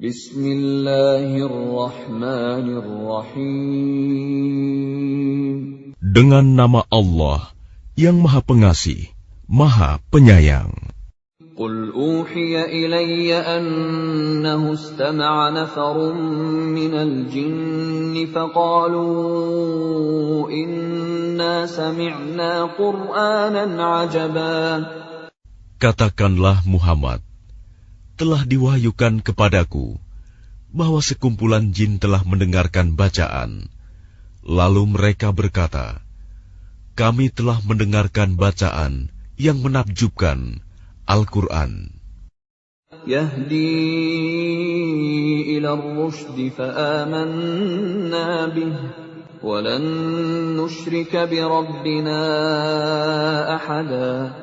Bismillahirrahmanirrahim. Dengan nama Allah yang Maha Pengasih, Maha Penyayang. Qul uhiya ilayya annahu istama'a nafarun minal jinni faqalu inna sami'na Qur'anan 'ajaba. Katakanlah Muhammad, telah diwahyukan kepadaku bahwa sekumpulan jin telah mendengarkan bacaan. Lalu mereka berkata, kami telah mendengarkan bacaan yang menakjubkan, Al-Quran. Yahdi ila ar-rusydi fa'amanna bih, walan nusyrika birabbina ahada.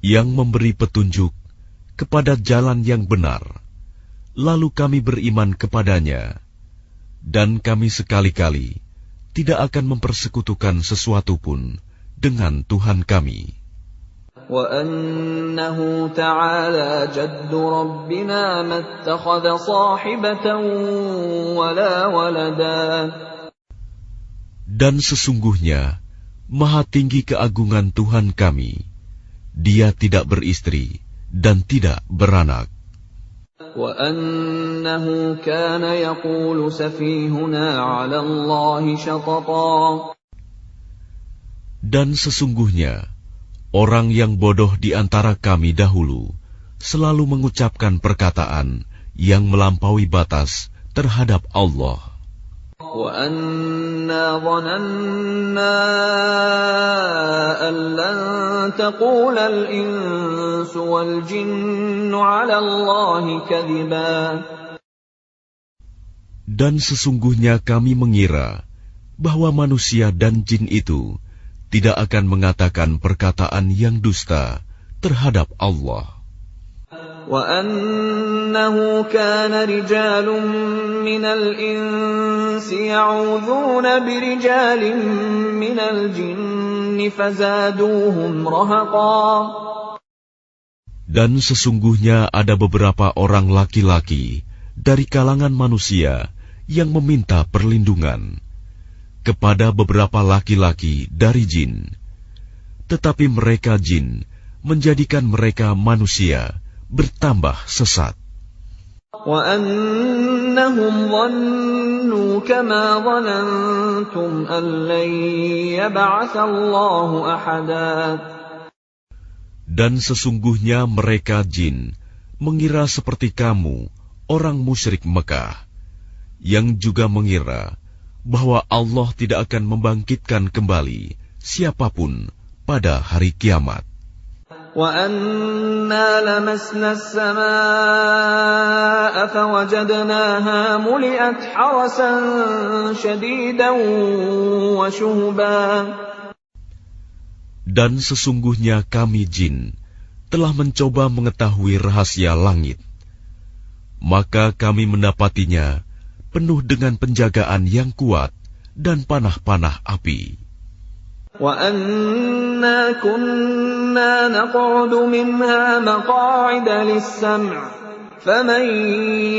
Yang memberi petunjuk kepada jalan yang benar, lalu kami beriman kepadanya, dan kami sekali-kali tidak akan mempersekutukan sesuatu pun dengan Tuhan kami. Wa annahu ta'ala jaddu rabbina mattakhadha sahibatan wala walada. Dan sesungguhnya maha tinggi keagungan Tuhan kami, Dia tidak beristri dan tidak beranak. Wa annahu kana yaqulu safihuna 'ala Allahi syatata. Dan sesungguhnya orang yang bodoh di antara kami dahulu selalu mengucapkan perkataan yang melampaui batas terhadap Allah. وَأَنَّا ظَنَنَّا أَن لَّن تَقُولَ الْإِنسُ وَالْجِنُّ عَلَى اللَّهِ كَذِبًا. Dan sesungguhnya kami mengira bahwa manusia dan jin itu tidak akan mengatakan perkataan yang dusta terhadap Allah. وَأَنَّهُ كَانَ رِجَالٌ مِّنَ الْإِنسِ يَعُوذُونَ بِرِجَالٍ مِّنَ الْجِنِّ فَزَادُوهُمْ رَهَقًا. Dan sesungguhnya ada beberapa orang laki-laki dari kalangan manusia yang meminta perlindungan kepada beberapa laki-laki dari jin, tetapi mereka jin menjadikan mereka manusia bertambah sesat. وَأَنَّهُمْ ظَنُّوا كَمَا ظَنَنتُمْ أَن لَّن يَبْعَثَ اللَّهُ أَحَدًا. Dan sesungguhnya mereka jin mengira seperti kamu, orang musyrik Mekah, yang juga mengira bahwa Allah tidak akan membangkitkan kembali siapapun pada hari kiamat. وَأَنَّا لَمَسْنَا السَّمَاءَ فَوَجَدْنَاهَا مُلِئَتْ حَرَسًا شَدِيدًا وَشُهُبًا. Dan sesungguhnya kami jin telah mencoba mengetahui rahasia langit, maka kami mendapatinya penuh dengan penjagaan yang kuat dan panah-panah api. وَأَنَّا كُنَّا نَقْعُدُ مِنْهَا مَقَاعِدَ لِلسَّمْعِ فَمَنْ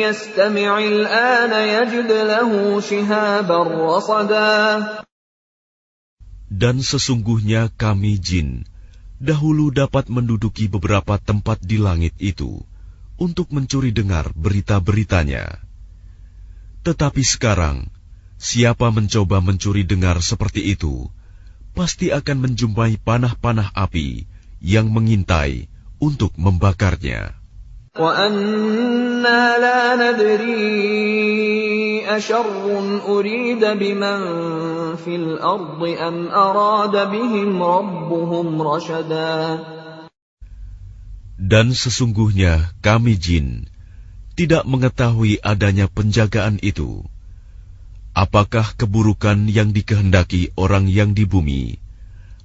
يَسْتَمِعِ الْآنَ يَجِدْ لَهُ شِهَابًا رَصَدًا. Dan sesungguhnya kami jin dahulu dapat menduduki beberapa tempat di langit itu untuk mencuri dengar berita-beritanya. Tetapi sekarang, siapa mencoba mencuri dengar seperti itu, pasti akan menjumpai panah-panah api yang mengintai untuk membakarnya. وَأَنَّا لَا نَدْرِي أَشَرٌّ أُرِيدَ بِمَن فِي الْأَرْضِ أَمْ أَرَادَ بِهِمْ رَبُّهُمْ رَشَدًا. Dan sesungguhnya kami jin tidak mengetahui adanya penjagaan itu. Apakah keburukan yang dikehendaki orang yang di bumi,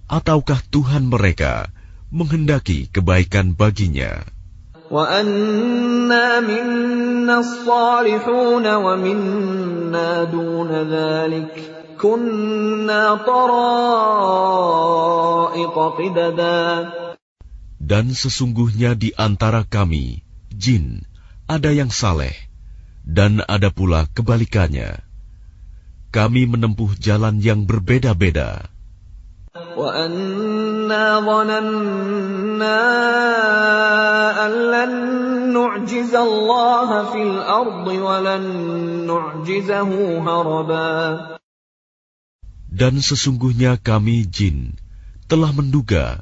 ataukah Tuhan mereka menghendaki kebaikan baginya? وَأَنَّا مِنَّا الصَّالِحُونَ وَمِنَّا دُونَ ذَلِكَ كُنَّا طَرَائِقَ قِدَدًا. Dan sesungguhnya di antara kami, jin, ada yang saleh, dan ada pula kebalikannya. Kami menempuh jalan yang berbeda-beda. وَأَنَّا ظَنَنَّا أَن لَّن نُّعْجِزَ اللَّهَ فِي الْأَرْضِ وَلَن نُّعْجِزَهُ هَرَبًا. Dan sesungguhnya kami jin telah menduga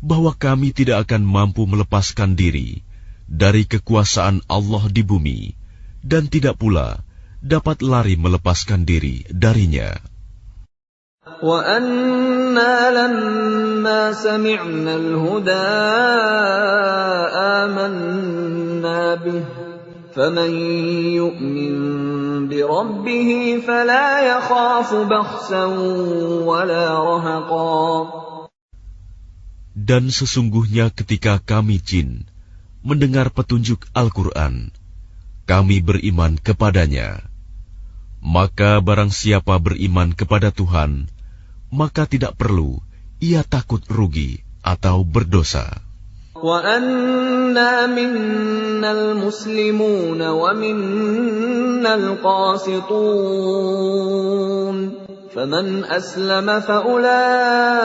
bahwa kami tidak akan mampu melepaskan diri dari kekuasaan Allah di bumi, dan tidak pula dapat lari melepaskan diri darinya. وَأَنَّا لَمَّا سَمِعْنَا الْهُدَىٰ آمَنَّا بِهِ فَمَن يُؤْمِن بِرَبِّهِ فَلَا يَخَافُ بَخْسًا وَلَا رَهَقًا. Dan sesungguhnya ketika kami jin mendengar petunjuk Al-Quran, kami beriman kepadanya. Maka barang siapa beriman kepada Tuhan, maka tidak perlu ia takut rugi atau berdosa. وَأَنَّا مِنَّا الْمُسْلِمُونَ وَمِنَّا الْقَاسِطُونَ فَمَنْ أَسْلَمَ فَأُولَٰئِكَ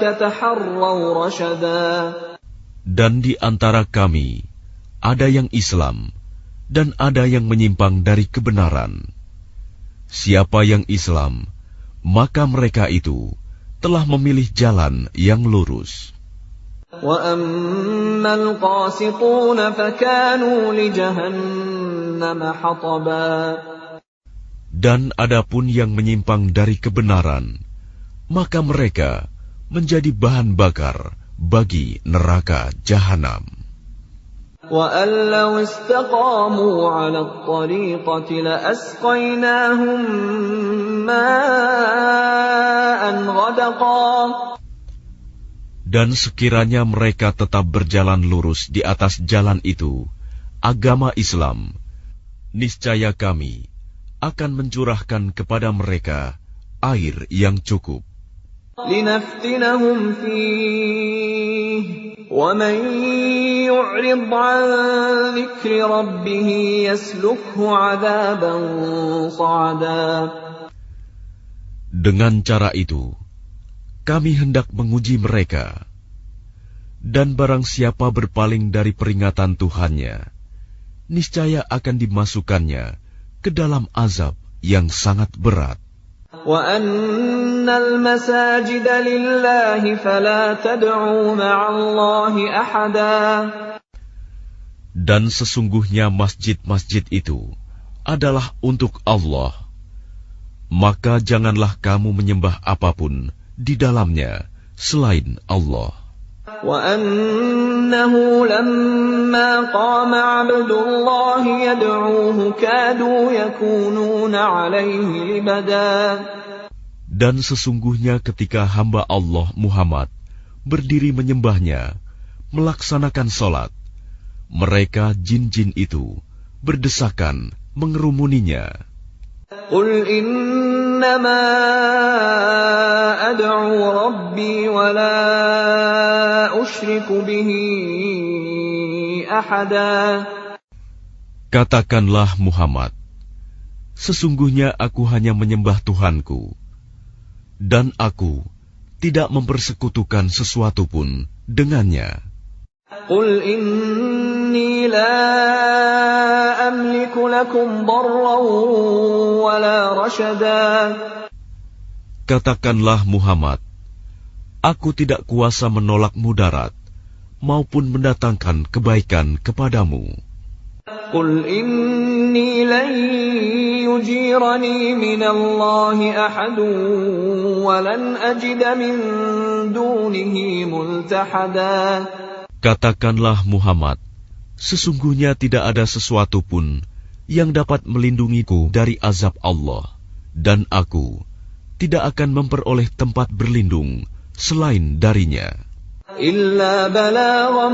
تَحَرَّوْا رَشَدًا. Dan di antara kami ada yang Islam dan ada yang menyimpang dari kebenaran. Siapa yang Islam, maka mereka itu telah memilih jalan yang lurus. وَأَمَّا الْقَاسِطُونَ فَكَانُوا لِجَهَنَّمَ حَطَبًا. Dan adapun yang menyimpang dari kebenaran, maka mereka menjadi bahan bakar bagi neraka jahanam. وَأَن لَّوْ اسْتَقَامُوا عَلَى الطَّرِيقَةِ لَأَسْقَيْنَاهُم مَّاءً غَدَقًا. Dan sekiranya mereka tetap berjalan lurus di atas jalan itu, agama Islam, niscaya kami akan mencurahkan kepada mereka air yang cukup. لِنَفْتِنَهُمْ فِيهِ وَمَن يُعْرِضْ عَن ذِكْرِ رَبِّهِ يَسْلُكْهُ عَذَابًا صَعَدًا. Dengan cara itu, kami hendak menguji mereka. Dan barang siapa berpaling dari peringatan Tuhannya, niscaya akan dimasukkannya ke dalam azab yang sangat berat. وَأَنَّ الْمَسَاجِدَ لِلَّهِ فَلَا تَدْعُوا مَعَ اللَّهِ أَحَدًا. Dan sesungguhnya masjid-masjid itu adalah untuk Allah. Maka janganlah kamu menyembah apapun di dalamnya selain Allah. وَأَنَّهُ لَمَّا قَامَ عَبْدُ اللَّهِ يَدْعُوهُ كَادُوا يَكُونُونَ عَلَيْهِ لِبَدًا. Dan sesungguhnya ketika hamba Allah Muhammad berdiri menyembahnya, melaksanakan sholat, mereka jin-jin itu berdesakan mengerumuninya. قُلْ إِنَّمَا أَدْعُو رَبِّي وَلَا أُشْرِكُ بِهِ أَحَدًا. Katakanlah Muhammad, sesungguhnya aku hanya menyembah Tuhanku, dan aku tidak mempersekutukan sesuatu pun dengannya. قُلْ إِنِّي لَا أَمْلِكُ لَكُمْ ضَرًّا وَلَا رَشَدًا. Katakanlah Muhammad, aku tidak kuasa menolak mudarat maupun mendatangkan kebaikan kepadamu. قُلْ إِنِّي لَن يُجِيرَنِي مِنَ اللَّهِ أَحَدٌ وَلَنْ أَجِدَ مِن دُونِهِ مُلْتَحَدًا. Katakanlah Muhammad, sesungguhnya tidak ada sesuatu pun yang dapat melindungiku dari azab Allah, dan aku tidak akan memperoleh tempat berlindung selain darinya. إِلَّا بَلَاغًا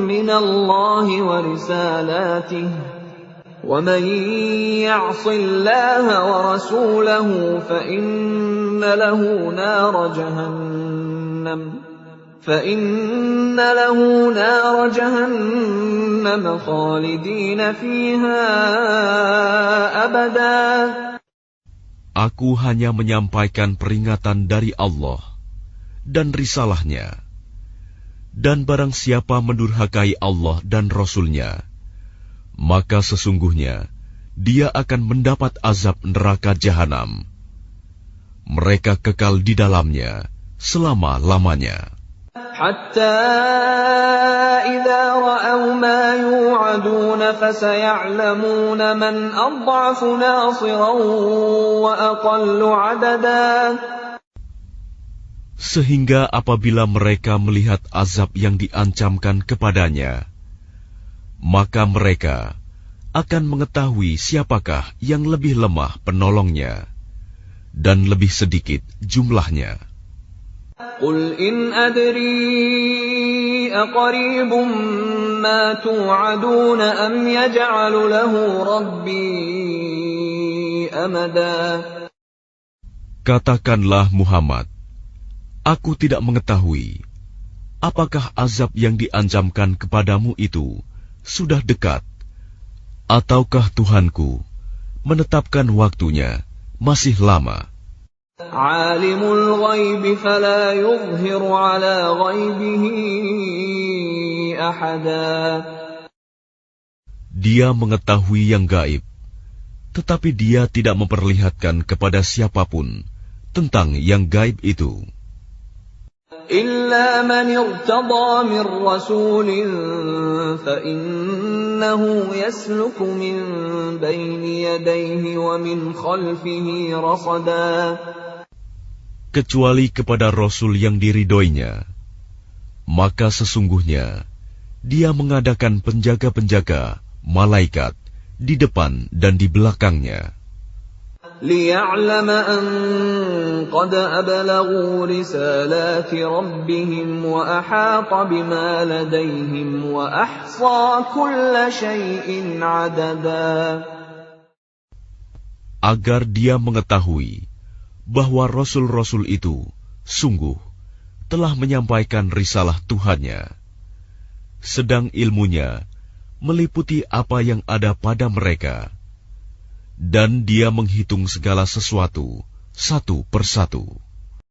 مِّنَ اللَّهِ وَرِسَالَاتِهِ وَمَن يَعْصِ اللَّهَ وَرَسُولَهُ فَإِنَّ لَهُ نَارَ جَهَنَّمَ فَإِنَّ لَهُ نَارَ جَهَنَّمَ خَالِدِينَ فِيهَا أَبَدًا. Aku hanya menyampaikan peringatan dari Allah dan risalahnya. Dan barang siapa mendurhakai Allah dan Rasul-Nya, maka sesungguhnya dia akan mendapat azab neraka jahanam. Mereka kekal di dalamnya selama-lamanya. حَتَّى إِذَا رَأَوْا مَا يُوعَدُونَ فَسَيَعْلَمُونَ مَنْ أَضْعَفُ نَاصِرًا وَأَقَلُّ عَدَدًا. Sehingga apabila mereka melihat azab yang diancamkan kepadanya, maka mereka akan mengetahui siapakah yang lebih lemah penolongnya dan lebih sedikit jumlahnya. قُلْ إِنْ أَدْرِي أَقَرِيبٌ مَّا تُوعَدُونَ أَمْ يَجْعَلُ لَهُ رَبِّي أَمَدًا. Katakanlah Muhammad, aku tidak mengetahui apakah azab yang diancamkan kepadamu itu sudah dekat, ataukah Tuhanku menetapkan waktunya masih lama. Alimul ghaib fala yuzhiru ala ghaibihi ahada. Dia mengetahui yang gaib, tetapi dia tidak memperlihatkan kepada siapapun tentang yang gaib itu. Illa man irtada min rasulin fa innahu yasluku min bayni yadayhi wa min khalfihi rasada. Kecuali kepada Rasul yang diridhoinya, maka sesungguhnya dia mengadakan penjaga-penjaga, malaikat, di depan dan di belakangnya. لِيَعْلَمَ أَنْ قَدْ أَبْلَغُوا رِسَالَاتِ رَبِّهِمْ وَأَحَاطَ بِمَا لَدَيْهِمْ وَأَحْصَى كُلَّ شَيْءٍ عَدَدًا. Agar dia mengetahui bahwa Rasul-Rasul itu sungguh telah menyampaikan risalah Tuhannya, sedang ilmunya meliputi apa yang ada pada mereka, dan dia menghitung segala sesuatu satu persatu.